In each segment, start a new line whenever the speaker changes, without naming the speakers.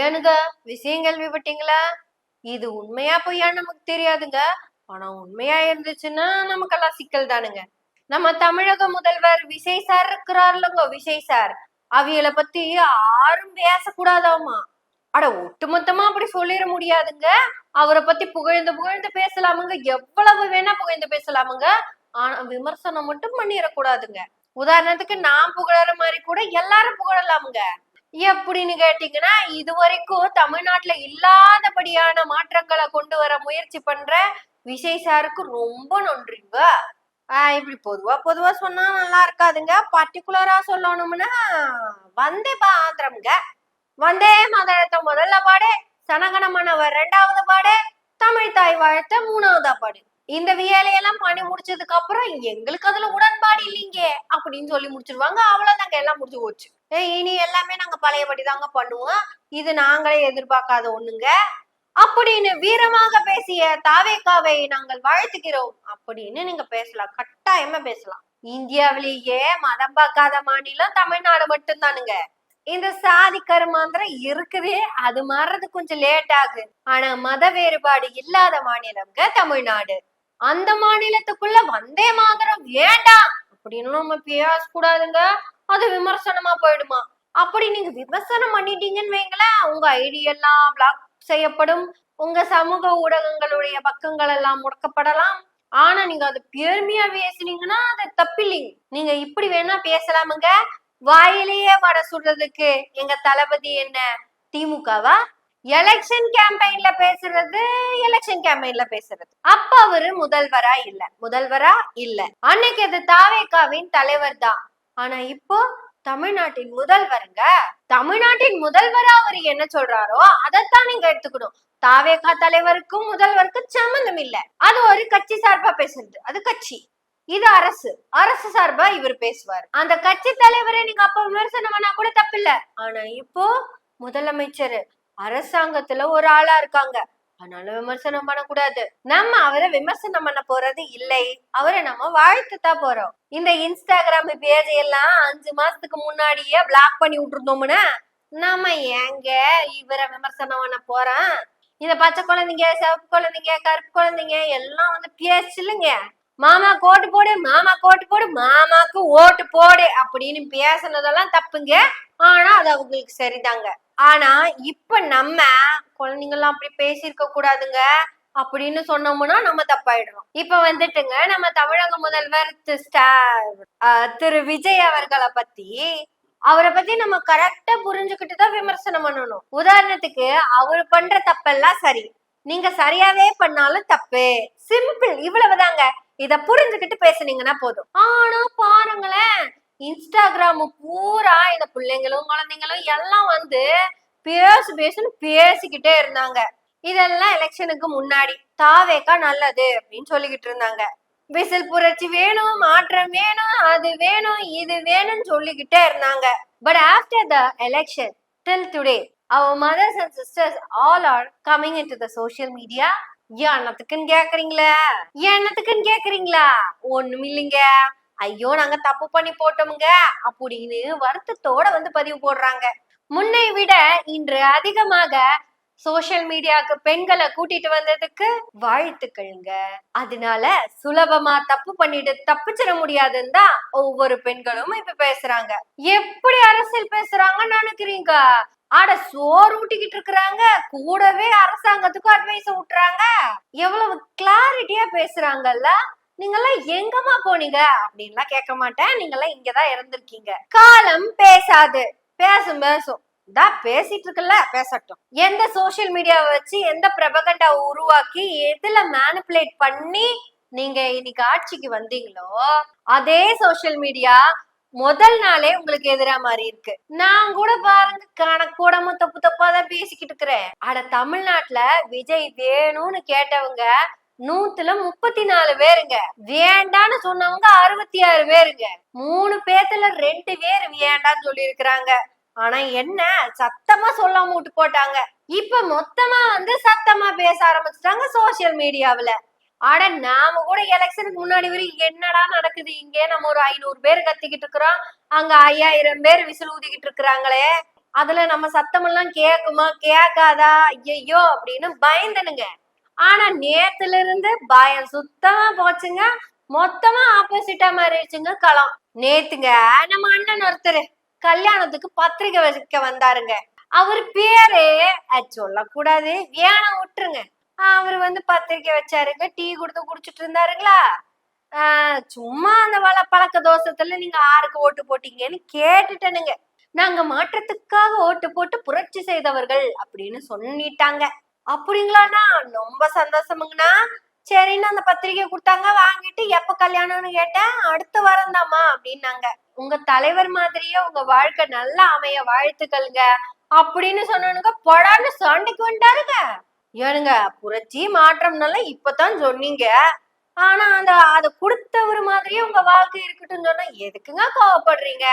ஏனுங்க, விஷயம் கேள்விப்பட்டீங்களா? இது உண்மையா பொய்யான்னு நமக்கு தெரியாதுங்க. ஆனா உண்மையா இருந்துச்சுன்னா நமக்கெல்லாம் சிக்கல் தானுங்க. நம்ம தமிழக முதல்வர் விஜய் சார் இருக்கிறாருலங்க, விஜய் சார். அவியல பத்தி யாரும் பேசக்கூடாதாமா. அட ஒட்டுமொத்தமா அப்படி சொல்லிட முடியாதுங்க. அவரை பத்தி புகழ்ந்து புகழ்ந்து பேசலாமுங்க, எவ்வளவு வேணா புகழ்ந்து பேசலாமுங்க. ஆனா விமர்சனம் மட்டும் பண்ணிடக்கூடாதுங்க. உதாரணத்துக்கு நான் புகழற மாதிரி கூட எல்லாரும் புகழலாமுங்க. எப்படின்னு கேட்டீங்கன்னா, இது வரைக்கும் தமிழ்நாட்டுல இல்லாதபடியான மாற்றங்களை கொண்டு வர முயற்சி பண்ற விஜய் சாருக்கு ரொம்ப நன்றிங்க. இப்படி பொதுவா சொன்னா நல்லா இருக்காதுங்க. பர்டிகுலரா சொல்லணும்னா வந்தே மாதரம்ங்க. வந்தே மாதரத்தை முதல்ல பாடு, சனகணமனவர் 2வது பாடு, தமிழ் தாய் வாழ்த்த 3வதா பாடு. இந்த வேலையெல்லாம் பண்ணி முடிச்சதுக்கு அப்புறம் எங்களுக்கு அதுல உடன்பாடு இல்லைங்க அப்படின்னு சொல்லி முடிச்சிருவாங்க. அவ்வளவுதாங்க, எல்லாம் முடிஞ்சு போச்சு. இனி எல்லாமே நாங்க பழையபடி தாங்க பண்ணுவோம், இது நாங்களே எதிர்பார்க்காத ஒண்ணுங்க அப்படின்னு வீரமாக பேசிய தாவேகாவை நாங்கள் வாழ்த்துகிறோம் அப்படின்னு நீங்க பேசலாம், கட்டாயமா பேசலாம். இந்தியாவிலேயே மதம் பார்க்காத மாநிலம் தமிழ்நாடு மட்டும்தானுங்க. இந்த சாதி கருமாந்திரம் இருக்குதே, அது மாறுறது கொஞ்சம் லேட் ஆகு. ஆனா மத வேறுபாடு இல்லாத மாநிலம்ங்க தமிழ்நாடு. அந்த மாநிலத்துக்குள்ள வந்தே மாதரம் வேண்டாம் அப்படின்னு நம்ம பேசக்கூடாதுங்க, அது விமர்சனமா போயிடுமா. அப்படி நீங்க விமர்சனம் பண்ணிட்டீங்கன்னு வைங்களேன், உங்க ஐடியெல்லாம் பிளாக் செய்யப்படும், உங்க சமூக ஊடகங்களுடைய பக்கங்கள் எல்லாம் முடக்கப்படலாம். ஆனா நீங்க அது பெருமையா பேசுனீங்கன்னா அது தப்பில்லைங்க. நீங்க இப்படி வேணா பேசலாமுங்க. வாயிலேயே வடை சுடுறதுக்கு எங்க தளபதி என்ன திமுகவா? எலெக்ஷன் கேம்பெயின்ல பேசுறது, எலெக்ஷன் கேம்பெயின்ல பேசுறது. அப்ப அவரு முதல்வரா இல்ல. அன்னைக்கு அது தாவேகாவின் தலைவர் தான். ஆனா இப்போ தமிழ்நாட்டின் முதல்வருங்க. தமிழ்நாட்டின் முதல்வரா அவர் என்ன சொல்றாரோ அதைத்தான் நீங்க எடுத்துக்கணும். தாவேகா தலைவருக்கும் முதல்வருக்கும் சம்பந்தம் இல்ல. அது ஒரு கட்சி சார்பா பேசுறது, அது கட்சி. இது அரசு சார்பா இவர் பேசுவார். அந்த கட்சி தலைவரை நீங்க அப்ப விமர்சனம் பண்ணா கூட தப்பில்ல. ஆனா இப்போ முதலமைச்சர் அரசாங்கத்துல ஒரு ஆளா இருக்காங்க, அதனால விமர்சனம் பண்ணக்கூடாது. நம்ம அவரை விமர்சனம் பண்ண போறது இல்லை, அவரை நம்ம வாழ்த்துதான் போறோம். இந்த இன்ஸ்டாகிராம் பேஜ் எல்லாம் 5 மாசத்துக்கு முன்னாடியே பிளாக் பண்ணி விட்டுருந்தோம்னா நம்ம ஏங்க இவரை விமர்சனம் பண்ண போறோம்? இந்த பச்சை குழந்தைங்க, சிவப்பு குழந்தைங்க, கருப்பு குழந்தைங்க எல்லாம் வந்து பேசலுங்க, மாமா கோட்டு போடு, மாமா கோட்டு போடு, மாமாக்கு ஓட்டு போடு அப்படின்னு பேசுனதெல்லாம் தப்புங்க. ஆனா அது அவங்களுக்கு சரிதாங்க. ஆனா இப்ப நம்ம குழந்தைங்கெல்லாம் அப்படி பேசியிருக்க கூடாதுங்க அப்படின்னு சொன்னோம்னா நம்ம தப்பாயிடுறோம். இப்ப வந்துட்டுங்க, நம்ம தமிழக முதல்வர் திரு விஜய் அவரை பத்தி நம்ம கரெக்டா புரிஞ்சுக்கிட்டுதான் விமர்சனம் பண்ணணும். உதாரணத்துக்கு அவர் பண்ற தப்பெல்லாம் சரி, நீங்க சரியாவே பண்ணாலும் தப்பு, சிம்பிள், இவ்வளவுதாங்க. இத புரிஞ்சுக்கிட்டு பேசுனீங்கன்னா போதும். ஆனா பாருங்களேன், இன்ஸ்டாகிராம் பூரா இந்த பிள்ளைங்களும் குழந்தைங்களும் எல்லாம் வந்து பேசுன்னு பேசிக்கிட்டே இருந்தாங்க. இதெல்லாம் எலெக்ஷனுக்கு முன்னாடி தாவேகா நல்லது அப்படின்னு சொல்லிக்கிட்டு இருந்தாங்க. விசில் புரட்சி வேணும், மாற்றம் வேணும், அது வேணும், இது வேணும்னு சொல்லிக்கிட்டே இருந்தாங்க. But after the election till today our mothers and sisters all are coming into the social media. என்னத்துக்குன்னு கேக்குறீங்களா? ஒண்ணும் இல்லைங்க, ஐயோ நாங்க தப்பு பண்ணி போட்டோமுங்க அப்படின்னு வருத்தத்தோட வந்து பதிவு போடுறாங்க. முன்னை விட இன்று அதிகமாக சோசியல் மீடியாவுக்கு பெண்களை கூட்டிட்டு வந்ததுக்கு வாழ்த்துக்கள்ங்க. அதனால சுலபமா தப்பு பண்ணிட்டு தப்பிச்சிட முடியாதுன்னு தான் ஒவ்வொரு பெண்களும் இப்ப பேசுறாங்க. எப்படி அரசியல் பேசுறாங்கன்னு நினைக்கிறீங்க? ஆட சோறு ஊட்டிக்கிட்டு இருக்கிறாங்க, கூடவே அரசாங்கத்துக்கும் அட்வைஸ் விட்டுறாங்க. எவ்வளவு கிளாரிட்டியா பேசுறாங்கல்ல. நீங்கெல்லாம் எங்கம்மா போனீங்க அப்படின்லாம் கேட்க மாட்டேன், நீங்கெல்லாம் இங்கதான் இருந்திருக்கீங்க. காலம் பேசாது, பேசும் தான் பேசிட்டு இருக்குல்ல, பேசட்டும். எந்த சோசியல் மீடியாவை வச்சு எந்த பிரபகண்டா உருவாக்கி எதுல மேனிபுலேட் பண்ணி நீங்க இன்னைக்கு ஆட்சிக்கு வந்தீங்களோ அதே சோசியல் மீடியா முதல் நாளே உங்களுக்கு எதிரா மாதிரி இருக்கு. நான் கூட பாருங்க கணக்கூடமா தப்பு தப்பாதான் பேசிக்கிட்டு இருக்கிறேன். அட தமிழ்நாட்டுல விஜய் வேணும்னு கேட்டவங்க 134 பேருங்க, வேண்டான்னு சொன்னவங்க 66 பேருங்க. 3 பேத்துல 2 பேர் வேண்டான்னு சொல்லி இருக்கிறாங்க. ஆனா என்ன சத்தமா சொல்லாம விட்டு போட்டாங்க. இப்ப மொத்தமா வந்து சத்தமா பேச ஆரம்பிச்சுட்டாங்க சோசியல் மீடியாவில. ஆட நாம கூட எலெக்ஷனுக்கு முன்னாடி வரைக்கும் என்னடா நடக்குது இங்கே, நம்ம ஒரு 500 பேர் கத்திக்கிட்டு இருக்கிறோம், அங்க 5000 பேர் விசில் ஊதிக்கிட்டு இருக்கிறாங்களே அதுல நம்ம சத்தமெல்லாம் கேக்குமா கேட்காதா ஐயோ அப்படின்னு பயந்தனுங்க. ஆனா நேத்துல இருந்து பயம் சுத்தமா போச்சுங்க. மொத்தமா ஆப்போசிட்டா மாறிடுச்சுங்க களம். நேத்துங்க நம்ம அண்ணன் ஒருத்தர் கல்யாணத்துக்கு பத்திரிக்கை வைக்க வந்தாருங்க. அவர் பேரு சொல்லக்கூடாது, வேணாம் விட்டுருங்க. அவர் பத்திரிக்கை வச்சாருங்க, டீ கொடுத்து குடிச்சிட்டு இருந்தாருங்களா. சும்மா அந்த பழக்க தோஷத்துல நீங்க யாருக்கு ஓட்டு போட்டீங்கன்னு கேட்டுட்டனுங்க. நாங்க மாற்றத்துக்காக ஓட்டு போட்டு புரட்சி செய்தவர்கள் அப்படின்னு சொல்லிட்டாங்க. அப்படிங்களாண்ணா, ரொம்ப சந்தோஷமுங்கண்ணா. சரின்னு அந்த பத்திரிக்கை கொடுத்தாங்க, வாங்கிட்டு எப்ப கல்யாணம்னு கேட்டேன். அடுத்த வாரம் தாமா அப்படின்னாங்க. உங்க தலைவர் மாதிரியே உங்க வாழ்க்கை நல்லா அமைய வாழ்த்துக்கள்ங்க அப்படின்னு சொன்னனுங்க. பொடான்னு சண்டைக்கு வந்துட்டாருங்க. ஏனுங்க, புரட்சி மாற்றம்னால இப்பதான் சொன்னீங்க, ஆனா அத கொடுத்தவர் மாதிரியே உங்க வாழ்க்கை இருக்கட்டும் சொன்னா எதுக்குங்க கோவப்படுறீங்க?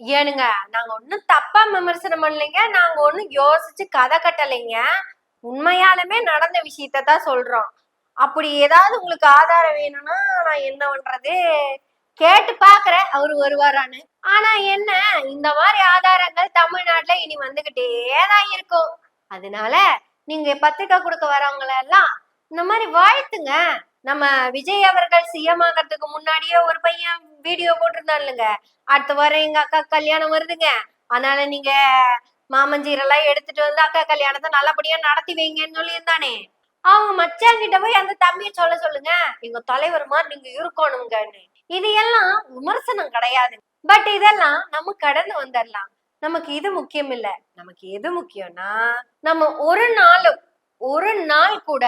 ஏனுங்க, நாங்க ஒண்ணும் தப்பா விமர்சனம் பண்ணலைங்க, நாங்க ஒண்ணும் யோசிச்சு கதை கட்டலைங்க. உண்மையாலுமே நடந்த விஷயத்தான் சொல்றோம். அப்படி ஏதாவது உங்களுக்கு ஆதாரம் வேணும்னா நான் என்ன பண்றது, கேட்டு பாக்குறேன் அவரு வருவாரான்னு. ஆனா என்ன, இந்த மாதிரி ஆதாரங்கள் தமிழ்நாட்டுல இனி வந்துகிட்டேதான் இருக்கும். அதனால நீங்க பத்திரிக்கை கொடுக்க வரவங்கள எல்லாம் இந்த மாதிரி வாழ்த்துங்க. நம்ம விஜய் அவர்கள் சிஎம் ஆகிறதுக்கு முன்னாடியே ஒரு பையன் வீடியோ போட்டிருந்தான் இல்லைங்க, அடுத்த வாரம் எங்க அக்கா கல்யாணம் வருதுங்க, அதனால நீங்க மாமஞ்சீரெல்லாம் எடுத்துட்டு வந்து அக்கா கல்யாணத்தை நல்லபடியா நடத்தி வைங்கன்னு சொல்லியிருந்தானே. அவங்க மச்சாங்கிட்ட போய் அந்த தம்பியை சொல்லுங்க, எங்க தலைவர் மாதிரி நீங்க இருக்கணுங்கன்னு. இது எல்லாம் விமர்சனம் கிடையாது. பட் இதெல்லாம் நம்ம கடந்து வந்துடலாம். நமக்கு இது முக்கியம் இல்ல. நமக்கு எது முக்கியம்னா, நம்ம ஒரு நாள் கூட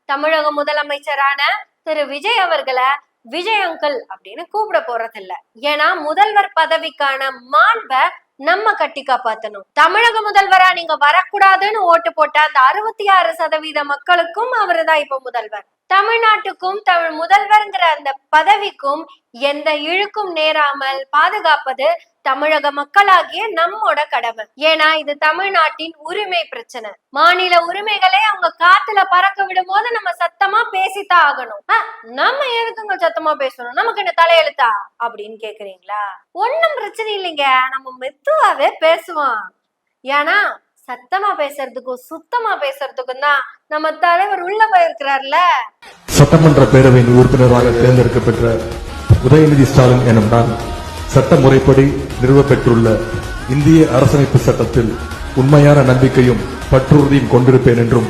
தமிழக முதலமைச்சரான திரு விஜய் அவர்களை விஜய் அங்கிள் அப்படின்னு கூப்பிட போறது இல்ல. ஏன்னா முதல்வர் பதவிக்கான மாண்பை நம்ம கட்டி காப்பாத்தணும். தமிழக முதல்வரா நீங்க வரக்கூடாதுன்னு ஓட்டு போட்ட அந்த 66% மக்களுக்கும் அவருதான் இப்ப முதல்வர். தமிழ்நாட்டுக்கும் தமிழ் முதல்வர்ங்கிற அந்த பதவிக்கும் எந்த இழுக்கும் நேராமல் பாதுகாப்பது தமிழக மக்களாகிய நம்மோட கடமை. ஏன்னா இது தமிழ்நாட்டின் உரிமை பிரச்சனை. மாநில உரிமைகளை அவங்க காத்துல பறக்க விடும் போது நம்ம சத்தமா பேசித்தான் ஆகணும். நம்ம எதுக்குங்க சத்தமா பேசணும், நமக்கு என்ன தலையெழுத்தா அப்படின்னு கேக்குறீங்களா? ஒண்ணும் பிரச்சனை இல்லைங்க, நம்ம மெதுவாவே பேசுவோம். ஏன்னா சத்தமா பேசுறதுக்கும் சுத்தமா பேசுறதுக்கும் தான் நம்ம தலைவர் உள்ள போயிருக்கிறார்ல.
சட்டமன்ற பேரவையின் உறுப்பினராக தேர்ந்தெடுக்கப்பெற்ற உதயநிதி ஸ்டாலின் எனும் நான் சட்ட முறைப்படி நிறுவப்பெற்றுள்ள இந்திய அரசமைப்பு சட்டத்தில் உண்மையான நம்பிக்கையும் பற்றுறுதியும் கொண்டிருப்பேன் என்றும்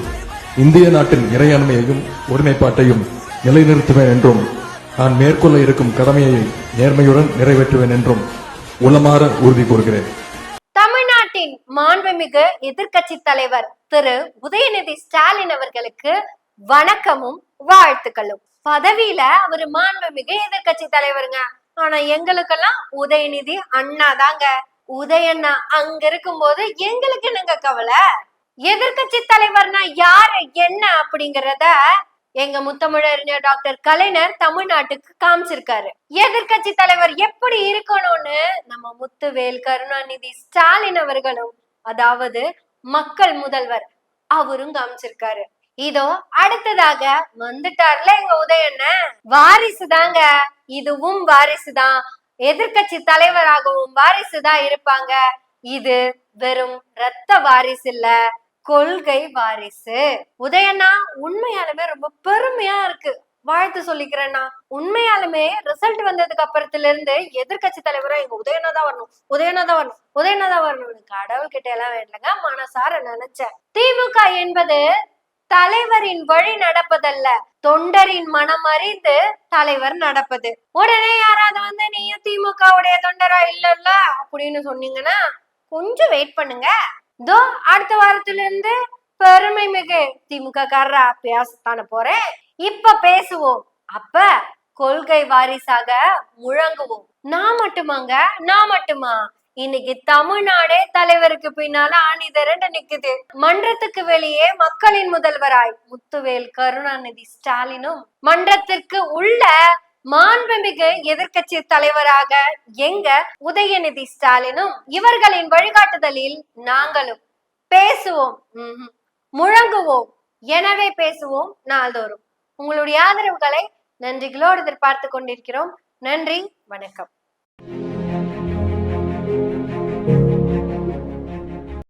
இந்திய நாட்டின் இறையாண்மையையும் ஒருமைப்பாட்டையும் நிலைநிறுத்துவேன் என்றும் நான் மேற்கொள்ள இருக்கும் கடமையை நேர்மையுடன் நிறைவேற்றுவேன் என்றும் உளமாற உறுதி கூறுகிறேன்.
தமிழ்நாட்டின் மாண்புமிகு எதிர்கட்சி தலைவர் திரு உதயநிதி ஸ்டாலின் அவர்களுக்கு வணக்கமும் வாழ்த்துக்களும். பதவியில அவரு மாண்புமிகு எதிர்கட்சி தலைவருங்க, ஆனா எங்களுக்கெல்லாம் உதயநிதி அண்ணா தாங்க. உதயண்ணா அங்க இருக்கும்போது எங்களுக்கு என்னங்க கவலை? எதிர்கட்சி தலைவர்னா யாரு என்ன அப்படிங்கறத எங்க முத்தமிழறிஞர் டாக்டர் கலைஞர் தமிழ்நாட்டுக்கு காமிச்சிருக்காரு. எதிர்கட்சி தலைவர் எப்படி இருக்கணும்னு நம்ம முத்துவேல் கருணாநிதி ஸ்டாலின் அவர்களும், அதாவது மக்கள் முதல்வர், அவரும் காமிச்சிருக்காரு. இதோ அடுத்ததாக வந்துட்டார்ல எங்க உதயண்ணன். வாரிசு தாங்க, இதுவும் வாரிசுதான். எதிர்கட்சி தலைவராகவும் வாரிசுதான் இருப்பாங்க. இது வெறும் ரத்த வாரிசு இல்ல, கொள்கை வாரிசு. உதயண்ணா உண்மையாலுமே ரொம்ப பெருமையா இருக்கு, வாழ்த்து சொல்லிக்கிறேன்னா. உண்மையாலுமே ரிசல்ட் வந்ததுக்கு அப்புறத்துல இருந்து எதிர்கட்சி தலைவரா எங்க உதயண்ணா தான் வரணும், உதயண்ணா தான் வரணும், உதயண்ணா தான் வரணும்னு கடவுள் கிட்ட எல்லாம் வேண்டலங்க, மனசார நினைச்சேன். திமுக என்பது தலைவரின் வழி நடப்பதல்ல, தொண்டரின் மனம் அறிந்து தலைவர் நடப்பது. உடனே யாராவது நீயும் திமுக உடைய தொண்டரா இல்லல்ல அப்படின்னு சொன்னீங்கன்னா கொஞ்சம் வெயிட் பண்ணுங்க. இதோ அடுத்த வாரத்துல இருந்து பெருமை மிகு திமுக காரரா பேசத்தான போறேன். இப்ப பேசுவோம், அப்ப கொள்கை வாரிசாக முழங்குவோம். நான் மட்டுமா? இன்னைக்கு தமிழ்நாடே தலைவருக்கு பின்னால ஆணி திரண்டு நிக்குது. மன்றத்துக்கு வெளியே மக்களின் முதல்வராய் முத்துவேல் கருணாநிதி ஸ்டாலினும், மன்றத்திற்கு உள்ள மாண்புமிகு எதிர்கட்சி தலைவராக எங்க உதயநிதி ஸ்டாலினும், இவர்களின் வழிகாட்டுதலில் நாங்களும் பேசுவோம், முழங்குவோம். எனவே பேசுவோம் நாள்தோறும். உங்களுடைய ஆதரவுகளை நன்றிகளோடு எதிர்பார்த்து கொண்டிருக்கிறோம். நன்றி, வணக்கம்.